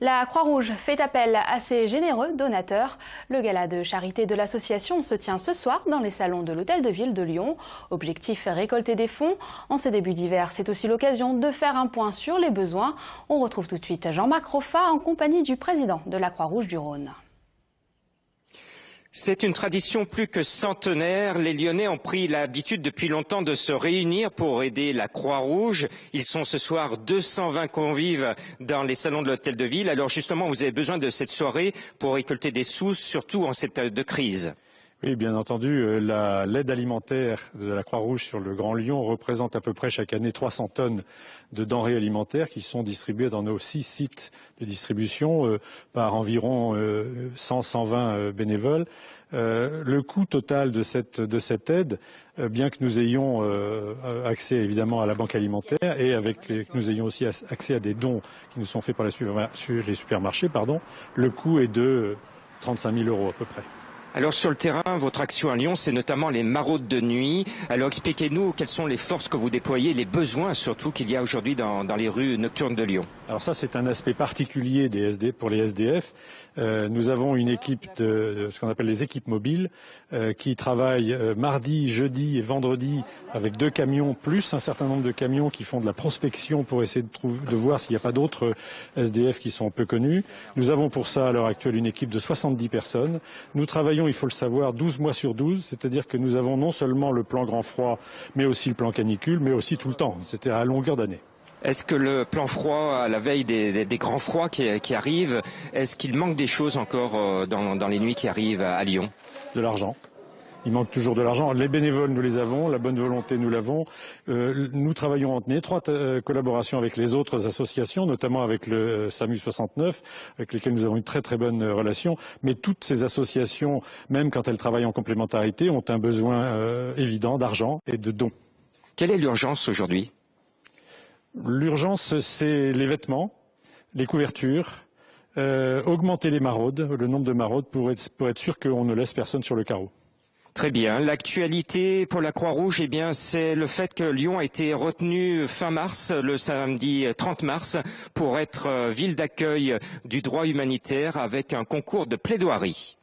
La Croix-Rouge fait appel à ses généreux donateurs. Le gala de charité de l'association se tient ce soir dans les salons de l'Hôtel de Ville de Lyon. Objectif, récolter des fonds. En ce début d'hiver, c'est aussi l'occasion de faire un point sur les besoins. On retrouve tout de suite Jean-Marc Roffa en compagnie du président de la Croix-Rouge du Rhône. C'est une tradition plus que centenaire. Les Lyonnais ont pris l'habitude depuis longtemps de se réunir pour aider la Croix-Rouge. Ils sont ce soir 220 convives dans les salons de l'Hôtel de Ville. Alors justement, vous avez besoin de cette soirée pour récolter des sous, surtout en cette période de crise. Oui, bien entendu, l'aide alimentaire de la Croix-Rouge sur le Grand Lyon représente à peu près chaque année 300 tonnes de denrées alimentaires qui sont distribuées dans nos 6 sites de distribution par environ 100-120 bénévoles. Le coût total de cette aide, bien que nous ayons accès évidemment à la banque alimentaire et que nous ayons aussi accès à des dons qui nous sont faits par les supermarchés, le coût est de 35 000 € à peu près. Alors sur le terrain, votre action à Lyon, c'est notamment les maraudes de nuit. Alors expliquez-nous quelles sont les forces que vous déployez, les besoins surtout qu'il y a aujourd'hui dans les rues nocturnes de Lyon. Alors ça, c'est un aspect particulier pour les SDF. Nous avons une équipe de ce qu'on appelle les équipes mobiles qui travaillent mardi, jeudi et vendredi avec 2 camions plus un certain nombre de camions qui font de la prospection pour essayer de voir s'il n'y a pas d'autres SDF qui sont peu connus. Nous avons pour ça à l'heure actuelle une équipe de 70 personnes. Nous travaillons, il faut le savoir, 12 mois sur 12, c'est-à-dire que nous avons non seulement le plan grand froid, mais aussi le plan canicule, mais aussi tout le temps, c'est-à-dire à longueur d'année. Est-ce que le plan froid, à la veille des grands froids qui arrivent, est-ce qu'il manque des choses encore dans les nuits qui arrivent à Lyon? De l'argent. Il manque toujours de l'argent. Les bénévoles, nous les avons. La bonne volonté, nous l'avons. Nous travaillons en étroite collaboration avec les autres associations, notamment avec le SAMU 69, avec lesquels nous avons une très très bonne relation. Mais toutes ces associations, même quand elles travaillent en complémentarité, ont un besoin évident d'argent et de dons. Quelle est l'urgence aujourd'hui? L'urgence, c'est les vêtements, les couvertures, augmenter les maraudes, le nombre de maraudes pour être sûr qu'on ne laisse personne sur le carreau. Très bien. L'actualité pour la Croix-Rouge, eh bien, c'est le fait que Lyon a été retenu fin mars, le samedi 30 mars, pour être ville d'accueil du droit humanitaire avec un concours de plaidoirie.